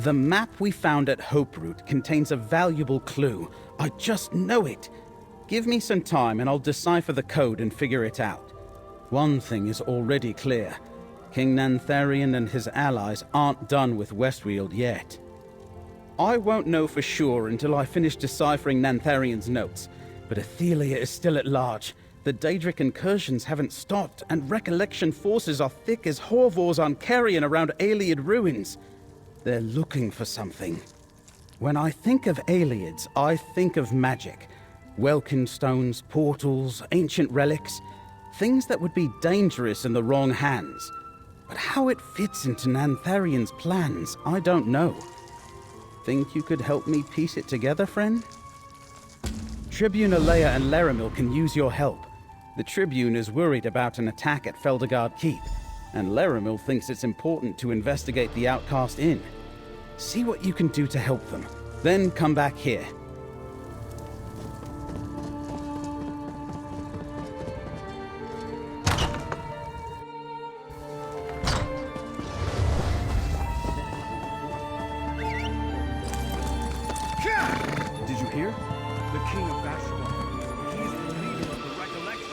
The map we found at Hope Root contains a valuable clue. I just know it. Give me some time and I'll decipher the code and figure it out. One thing is already clear. King Nantharian and his allies aren't done with Weald yet. I won't know for sure until I finish deciphering Nantharian's notes, but Athelia is still at large. The Daedric incursions haven't stopped, and Recollection forces are thick as Horvors on Carrion around Ayleid ruins. They're looking for something. When I think of Ayleids, I think of magic. Welkin stones, portals, ancient relics, things that would be dangerous in the wrong hands. But how it fits into Nantharian's plans, I don't know. Think you could help me piece it together, friend? Tribune Alea and Laramil can use your help. The Tribune is worried about an attack at Feldergard Keep, and Laramil thinks it's important to investigate the Outcast Inn. See what you can do to help them, then come back here. Did you hear? The King of Vashon. He's the leader of the Recollection.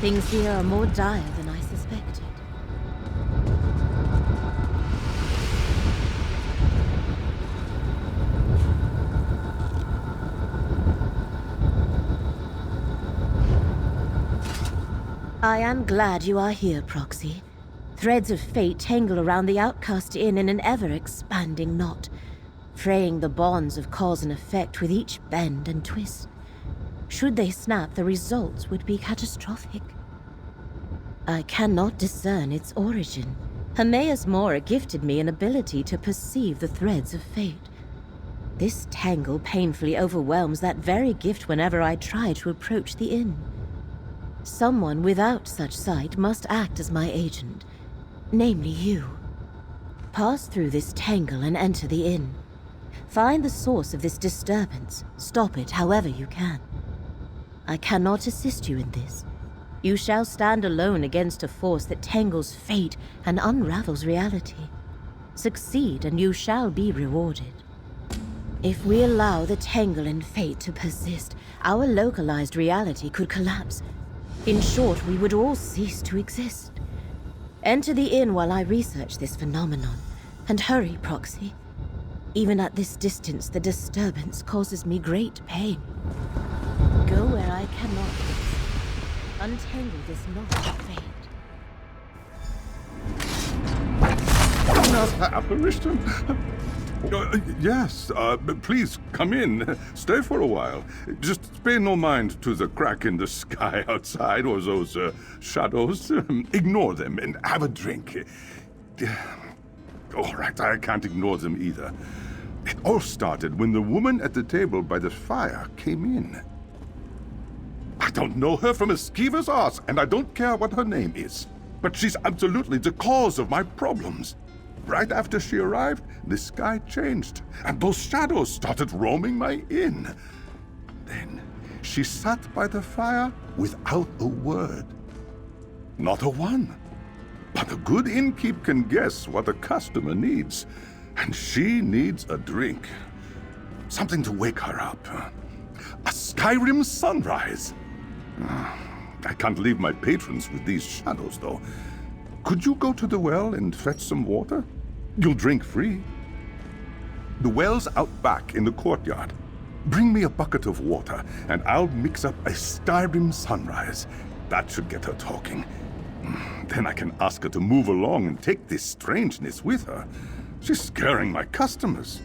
Things here are more dire than I suspected. I am glad you are here, Proxy. Threads of fate tangle around the Outcast Inn in an ever-expanding knot, fraying the bonds of cause and effect with each bend and twist. Should they snap, the results would be catastrophic. I cannot discern its origin. Hermaeus Mora gifted me an ability to perceive the threads of fate. This tangle painfully overwhelms that very gift whenever I try to approach the inn. Someone without such sight must act as my agent, namely you. Pass through this tangle and enter the inn. Find the source of this disturbance. Stop it however you can. I cannot assist you in this. You shall stand alone against a force that tangles fate and unravels reality. Succeed and you shall be rewarded. If we allow the tangle in fate to persist, our localized reality could collapse. In short, we would all cease to exist. Enter the inn while I research this phenomenon. And hurry, Proxy. Even at this distance, the disturbance causes me great pain. Go where I cannot reach. Untangle this knot of fate. Another apparition? Yes, please come in. Stay for a while. Just pay no mind to the crack in the sky outside or those shadows. Ignore them and have a drink. All right, I can't ignore them either. It all started when the woman at the table by the fire came in. I don't know her from a skeever's arse, and I don't care what her name is. But she's absolutely the cause of my problems. Right after she arrived, the sky changed, and those shadows started roaming my inn. Then she sat by the fire without a word. Not a one. But a good innkeep can guess what a customer needs. And she needs a drink. Something to wake her up. A Skyrim sunrise. I can't leave my patrons with these shadows, though. Could you go to the well and fetch some water? You'll drink free. The well's out back in the courtyard. Bring me a bucket of water, and I'll mix up a Skyrim sunrise. That should get her talking. Then I can ask her to move along and take this strangeness with her. She's scaring my customers.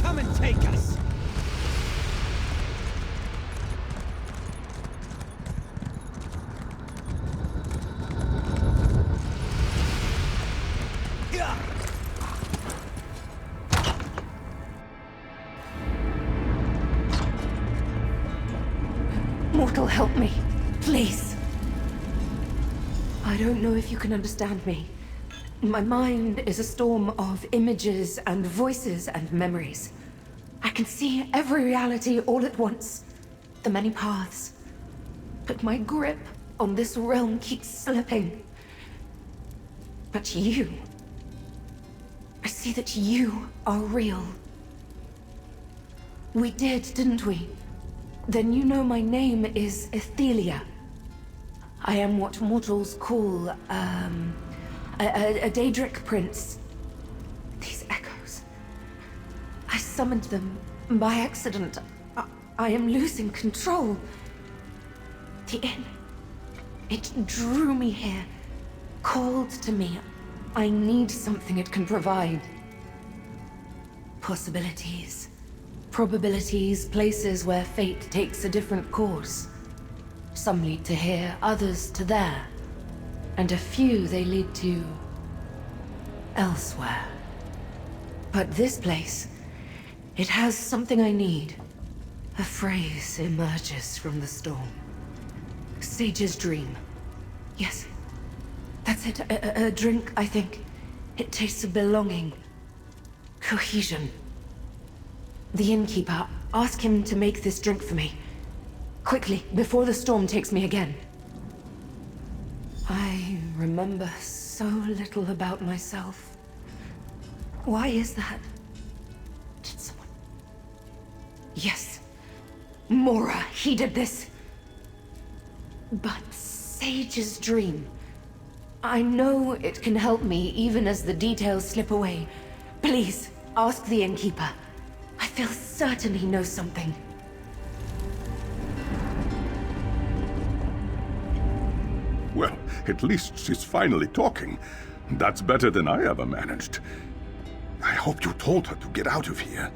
Come and take us! Mortal, help me. Please. I don't know if you can understand me. My mind is a storm of images and voices and memories. I can see every reality all at once. The many paths. But my grip on this realm keeps slipping. But you... I see that you are real. We did, didn't we? Then you know my name is Ethelia. I am what mortals call, a Daedric prince. These echoes. I summoned them by accident. I am losing control. The inn. It drew me here. Called to me. I need something it can provide. Possibilities. Probabilities, places where fate takes a different course. Some lead to here, others to there. And a few they lead to... elsewhere. But this place, it has something I need. A phrase emerges from the storm. Sage's dream. Yes, that's it. A drink, I think. It tastes of belonging. Cohesion. The innkeeper, ask him to make this drink for me. Quickly, before the storm takes me again. I remember so little about myself. Why is that? Did someone... Yes. Mora, he did this. But Sage's dream... I know it can help me even as the details slip away. Please, ask the innkeeper. I feel certain he knows something. Well, at least she's finally talking. That's better than I ever managed. hope you told her to get out of here.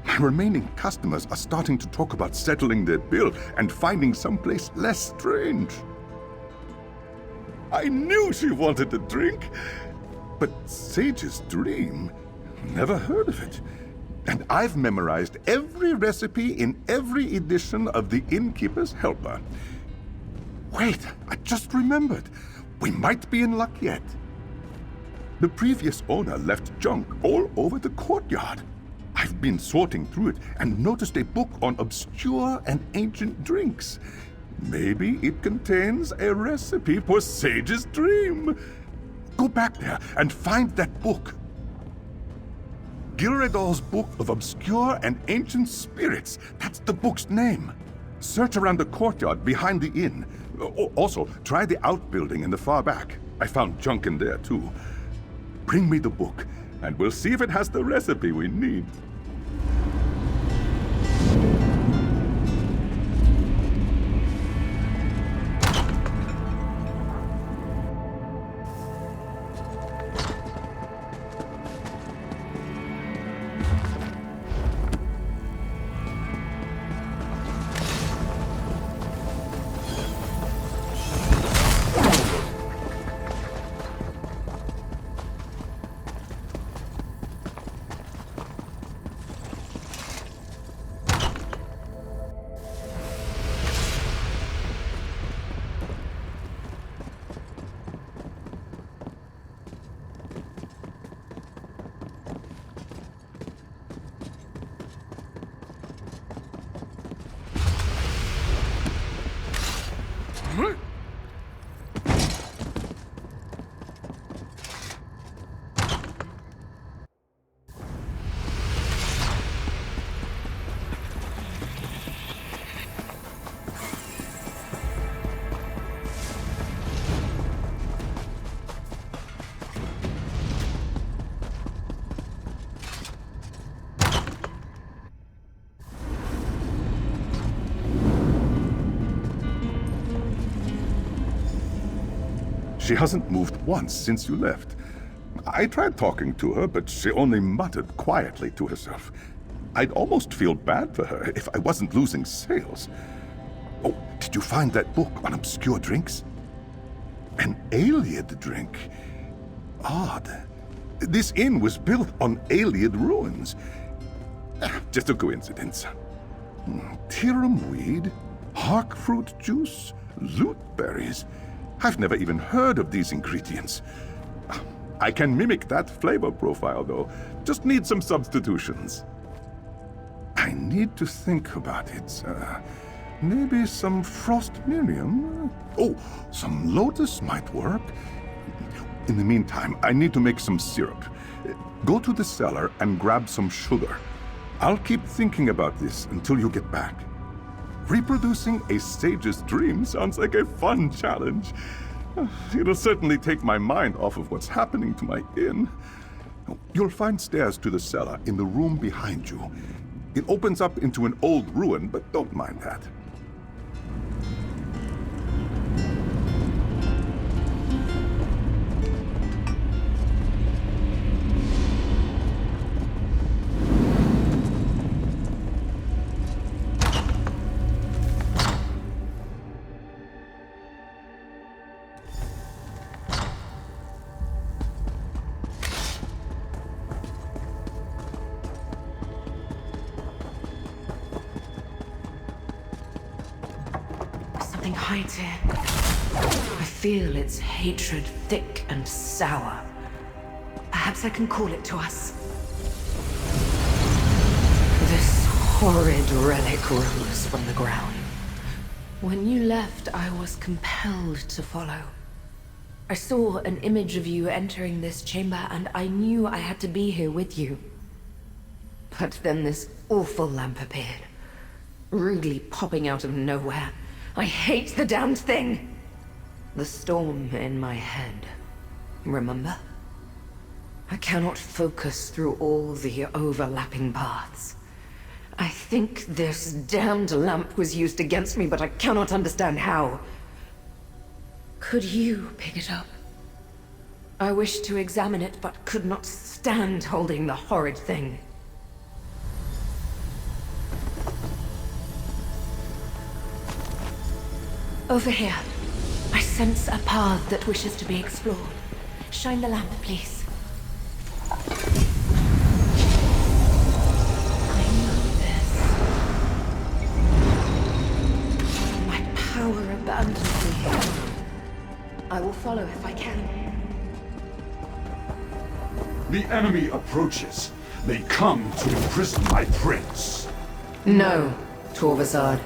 My remaining customers are starting to talk about settling their bill and finding someplace less strange. I knew she wanted a drink, but Sage's Dream? Never heard of it. And I've memorized every recipe in every edition of the Innkeeper's Helper. Wait, I just remembered. We might be in luck yet. The previous owner left junk all over the courtyard. I've been sorting through it and noticed a book on obscure and ancient drinks. Maybe it contains a recipe for Sage's Dream. Go back there and find that book. Gilredal's Book of Obscure and Ancient Spirits. That's the book's name. Search around the courtyard behind the inn. Also, try the outbuilding in the far back. I found junk in there, too. Bring me the book, and we'll see if it has the recipe we need. She hasn't moved once since you left. I tried talking to her, but she only muttered quietly to herself. I'd almost feel bad for her if I wasn't losing sales. Oh, did you find that book on obscure drinks? An Ayleid drink? Odd. This inn was built on Ayleid ruins. Just a coincidence. Tirum weed, hark fruit juice, loot berries. I've never even heard of these ingredients. I can mimic that flavor profile, though. Just need some substitutions. I need to think about it. Maybe some frost miriam? Oh, some lotus might work. In the meantime, I need to make some syrup. Go to the cellar and grab some sugar. I'll keep thinking about this until you get back. Reproducing a sage's dream sounds like a fun challenge. It'll certainly take my mind off of what's happening to my inn. You'll find stairs to the cellar in the room behind you. It opens up into an old ruin, but don't mind that. Something hides here. I feel its hatred thick and sour. Perhaps I can call it to us. This horrid relic rose from the ground. When you left, I was compelled to follow. I saw an image of you entering this chamber, and I knew I had to be here with you. But then this awful lamp appeared, rudely popping out of nowhere. I hate the damned thing! The storm in my head. Remember? I cannot focus through all the overlapping paths. I think this damned lamp was used against me, but I cannot understand how. Could you pick it up? I wished to examine it, but could not stand holding the horrid thing. Over here. I sense a path that wishes to be explored. Shine the lamp, please. I know this. My power abandoned me here. I will follow if I can. The enemy approaches. They come to imprison my prince. No, Torvasad.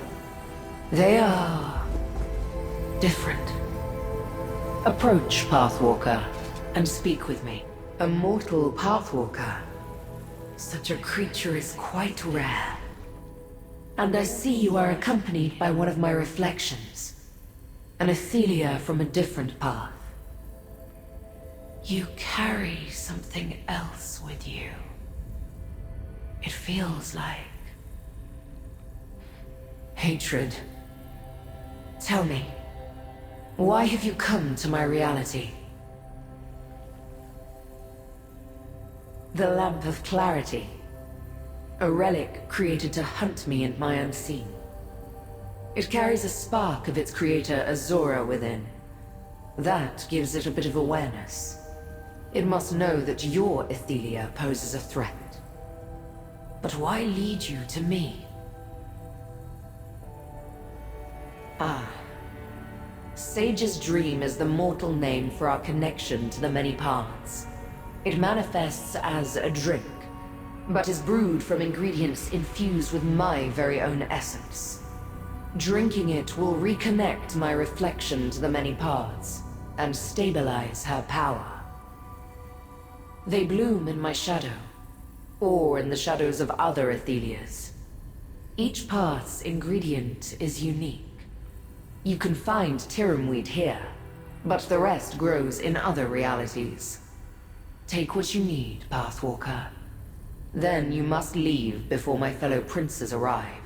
They are different. Approach, Pathwalker, and speak with me. A mortal Pathwalker. Such a creature is quite rare. And I see you are accompanied by one of my reflections. An Athelia from a different path. You carry something else with you. It feels like hatred. Tell me, why have you come to my reality? The Lamp of Clarity. A relic created to hunt me and my unseen. It carries a spark of its creator Azora within. That gives it a bit of awareness. It must know that your Athelia poses a threat. But why lead you to me? Ah. Sage's Dream is the mortal name for our connection to the many paths. It manifests as a drink, but is brewed from ingredients infused with my very own essence. Drinking it will reconnect my reflection to the many paths, and stabilize her power. They bloom in my shadow, or in the shadows of other Athelias. Each path's ingredient is unique. You can find Tirumweed here, but the rest grows in other realities. Take what you need, Pathwalker. Then you must leave before my fellow princes arrive.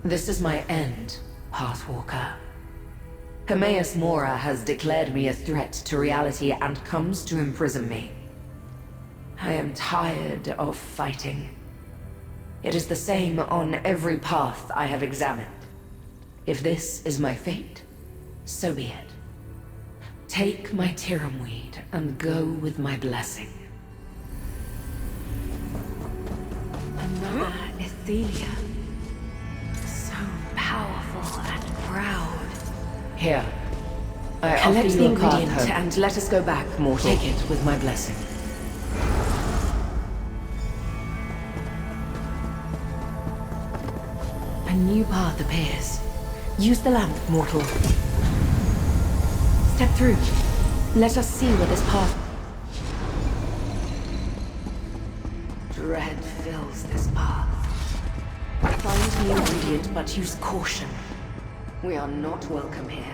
This is my end, Pathwalker. Hermaeus Mora has declared me a threat to reality and comes to imprison me. I am tired of fighting. It is the same on every path I have examined. If this is my fate, so be it. Take my Tirumweed and go with my blessing. Another Athelia. So powerful and proud. Here. I Collect offer the you a path ingredient home. and let us go back, mortal. Take it with my blessing. A new path appears. Use the lamp, mortal. Step through. Let us see where this path... Dread fills this path. Find the ingredient, but use caution. We are not welcome here.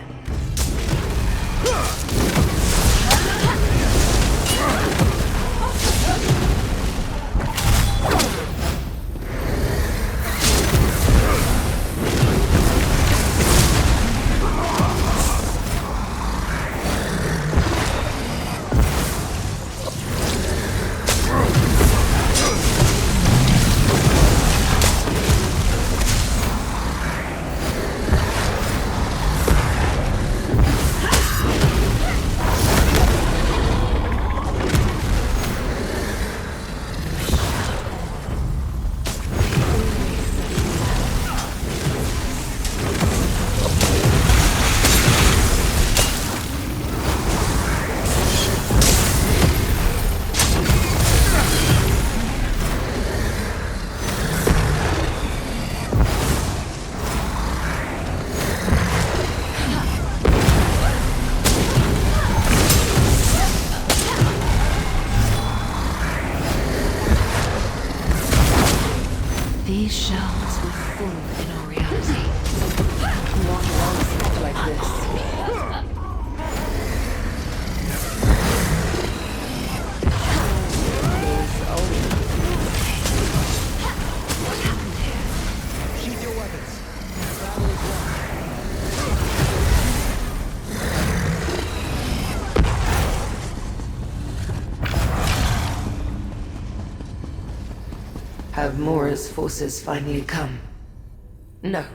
Have Mora's forces finally come? No.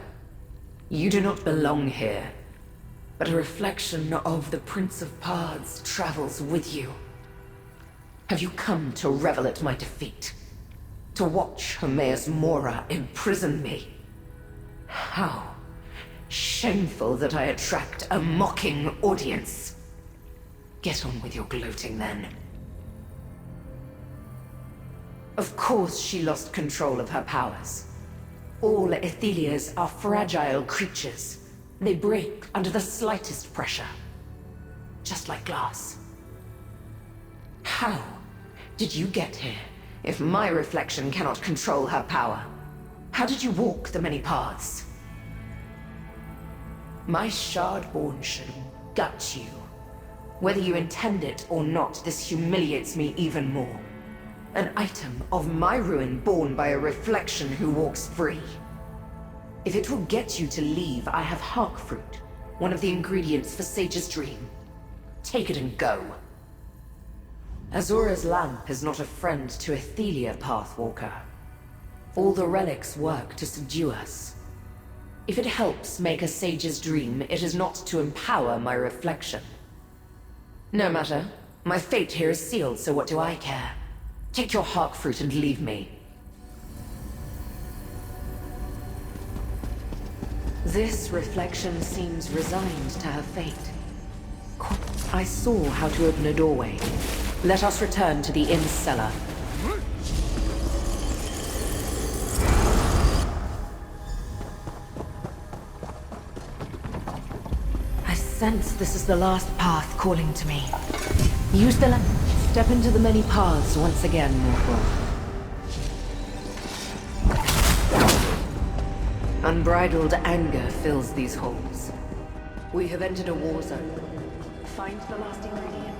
You do not belong here. But a reflection of the Prince of Pards travels with you. Have you come to revel at my defeat? To watch Hermaeus Mora imprison me? How shameful that I attract a mocking audience. Get on with your gloating then. Of course she lost control of her powers. All Aethelias are fragile creatures. They break under the slightest pressure. Just like glass. How did you get here if my reflection cannot control her power? How did you walk the many paths? My Shardborn should gut you. Whether you intend it or not, this humiliates me even more. An item of my ruin born by a reflection who walks free. If it will get you to leave, I have Hark Fruit, one of the ingredients for Sage's dream. Take it and go. Azora's lamp is not a friend to Athelia, Pathwalker. All the relics work to subdue us. If it helps make a Sage's dream, it is not to empower my reflection. No matter. My fate here is sealed, so what do I care? Take your Hark Fruit and leave me. This reflection seems resigned to her fate. I saw how to open a doorway. Let us return to the inn cellar. I sense this is the last path calling to me. Use the lamp. Step into the many paths once again, mortal. Unbridled anger fills these halls. We have entered a war zone. Find the last ingredient.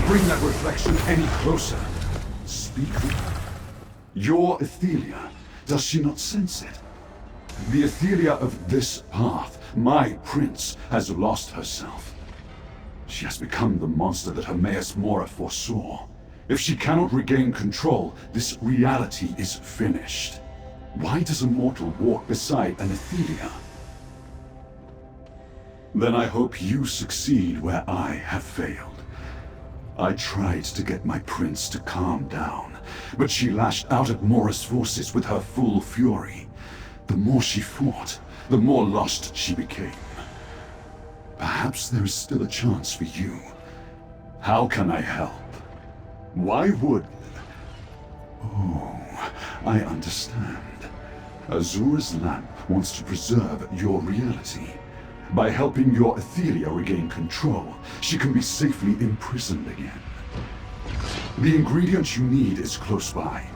Bring that reflection any closer. Speak with her. Your Athelia. Does she not sense it? The Athelia of this path, my prince, has lost herself. She has become the monster that Hermaeus Mora foresaw. If she cannot regain control, this reality is finished. Why does a mortal walk beside an Athelia? Then I hope you succeed where I have failed. I tried to get my prince to calm down, but she lashed out at Mora's forces with her full fury. The more she fought, the more lost she became. Perhaps there is still a chance for you. How can I help? Why would... Oh, I understand. Azura's lamp wants to preserve your reality. By helping your Athelia regain control, she can be safely imprisoned again. The ingredient you need is close by.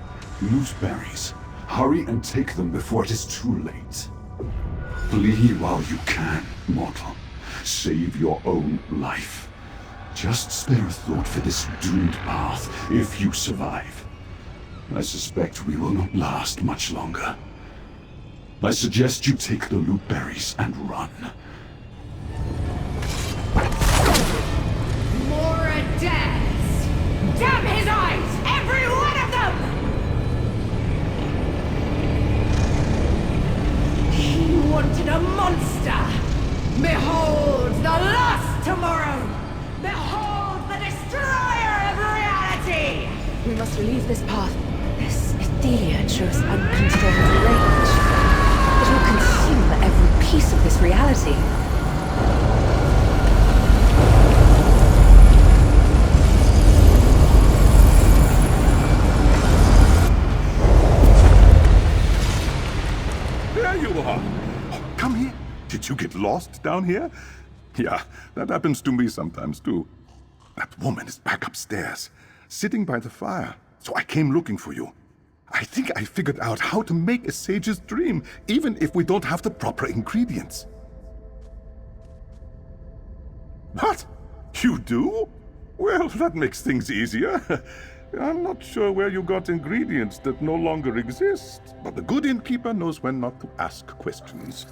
Loot berries. Hurry and take them before it is too late. Flee while you can, mortal. Save your own life. Just spare a thought for this doomed path if you survive. I suspect we will not last much longer. I suggest you take the loot berries and run. More deaths! Damn his eyes! Every one of them! He wanted a monster! Behold the last tomorrow! Behold the destroyer of reality! We must leave this path. This Athelia shows uncontrolled rage. It will consume every piece of this reality. There you are! Oh, come here. Did you get lost down here? Yeah, that happens to me sometimes too. That woman is back upstairs, sitting by the fire. So I came looking for you. I think I figured out how to make a sage's dream, even if we don't have the proper ingredients. What? You do? Well, that makes things easier. I'm not sure where you got ingredients that no longer exist, but the good innkeeper knows when not to ask questions.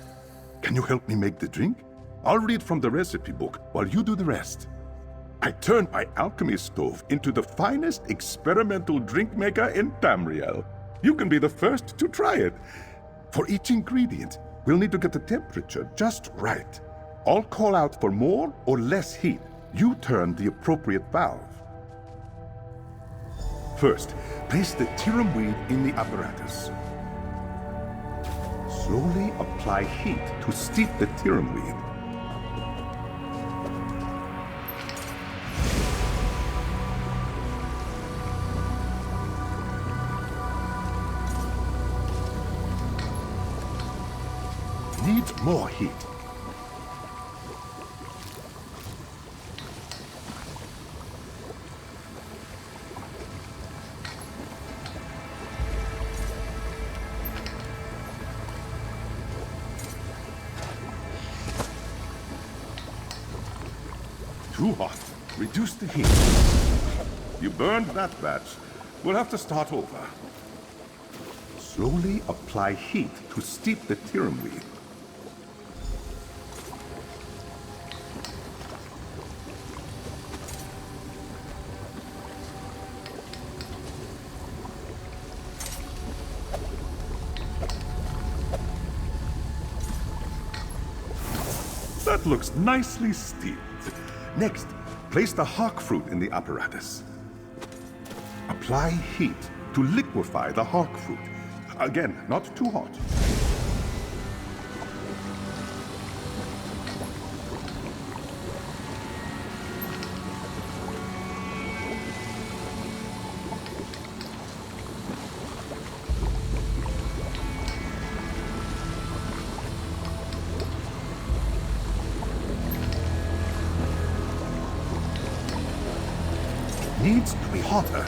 Can you help me make the drink? I'll read from the recipe book while you do the rest. I turned my alchemy stove into the finest experimental drink maker in Tamriel. You can be the first to try it. For each ingredient, we'll need to get the temperature just right. I'll call out for more or less heat. You turn the appropriate valve. First, place the Tirum weed in the apparatus. Slowly apply heat to steep the Tirum weed. Needs more heat. Too hot. Reduce the heat. You burned that batch. We'll have to start over. Slowly apply heat to steep the Tirum weed. That looks nicely steeped. Next, place the hawk fruit in the apparatus. Apply heat to liquefy the hawk fruit. Again, not too hot. Needs to be hotter.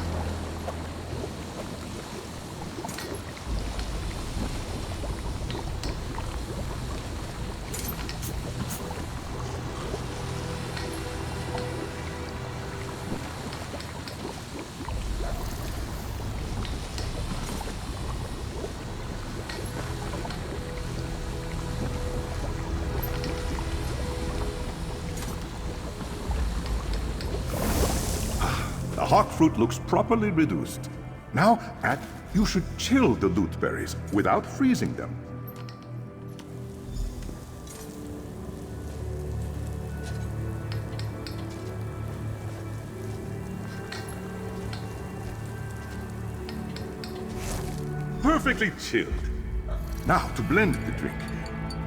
The hawk fruit looks properly reduced. Now, you should chill the loot berries without freezing them. Perfectly chilled. Now, to blend the drink.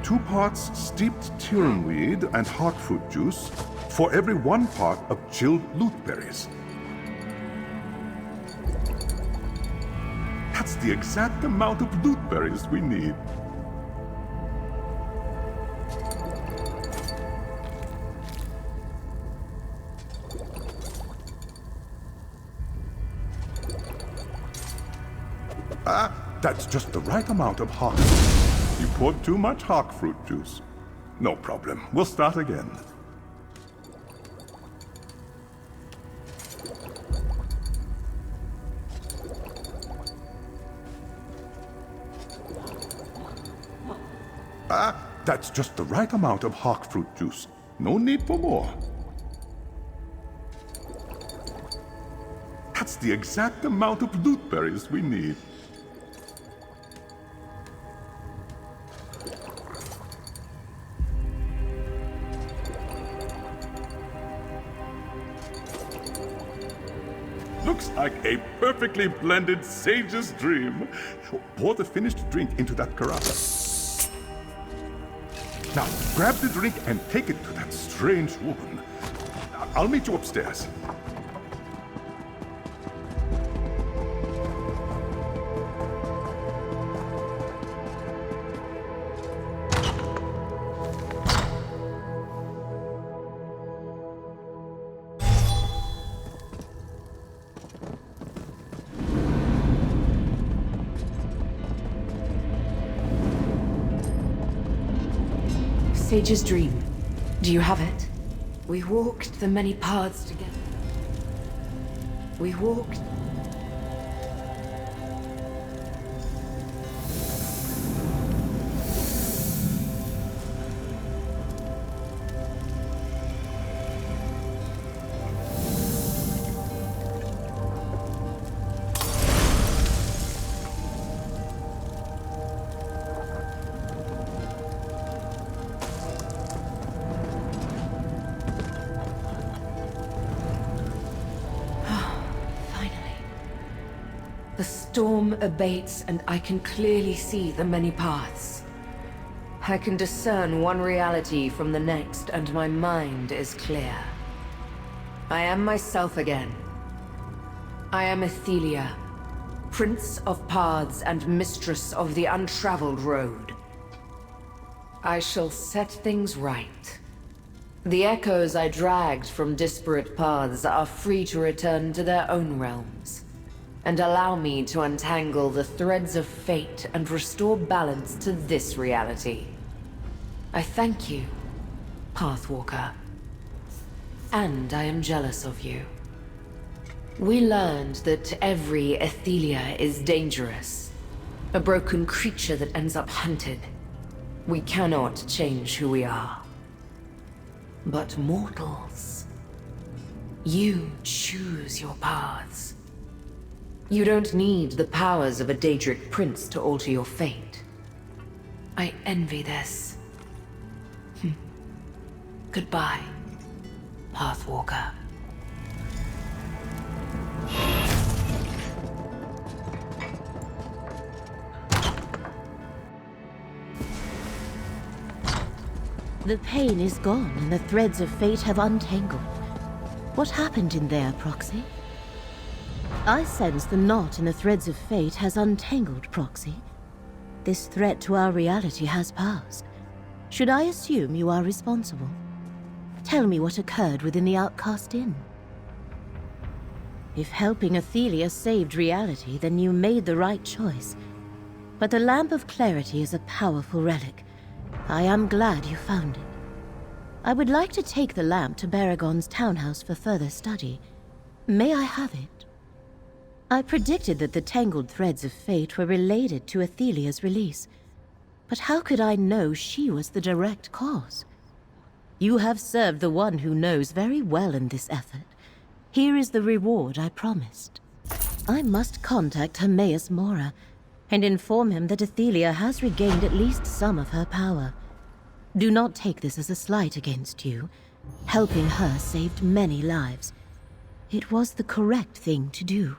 2 parts steeped Tirum weed and hawk fruit juice, for every 1 part of chilled loot berries. That's the exact amount of loot berries we need. That's just the right amount of hawk. You poured too much hawk fruit juice. No problem. We'll start again. That's just the right amount of hawk fruit juice. No need for more. That's the exact amount of loot berries we need. Looks like a perfectly blended sage's dream. Pour the finished drink into that carafe. Now, grab the drink and take it to that strange woman. I'll meet you upstairs. Sage's dream. Do you have it? We walked the many paths together. We walked... The storm abates, and I can clearly see the many paths. I can discern one reality from the next, and my mind is clear. I am myself again. I am Athelia, Prince of Paths and Mistress of the Untraveled Road. I shall set things right. The echoes I dragged from disparate paths are free to return to their own realms, and allow me to untangle the threads of fate and restore balance to this reality. I thank you, Pathwalker. And I am jealous of you. We learned that every Athelia is dangerous, a broken creature that ends up hunted. We cannot change who we are. But mortals, you choose your paths. You don't need the powers of a Daedric prince to alter your fate. I envy this. Goodbye, Pathwalker. The pain is gone and the threads of fate have untangled. What happened in there, Proxy? I sense the knot in the threads of fate has untangled, Proxy. This threat to our reality has passed. Should I assume you are responsible? Tell me what occurred within the Outcast Inn. If helping Athelia saved reality, then you made the right choice. But the Lamp of Clarity is a powerful relic. I am glad you found it. I would like to take the lamp to Baragon's townhouse for further study. May I have it? I predicted that the tangled threads of fate were related to Athelia's release. But how could I know she was the direct cause? You have served the one who knows very well in this effort. Here is the reward I promised. I must contact Hermaeus Mora and inform him that Athelia has regained at least some of her power. Do not take this as a slight against you. Helping her saved many lives. It was the correct thing to do.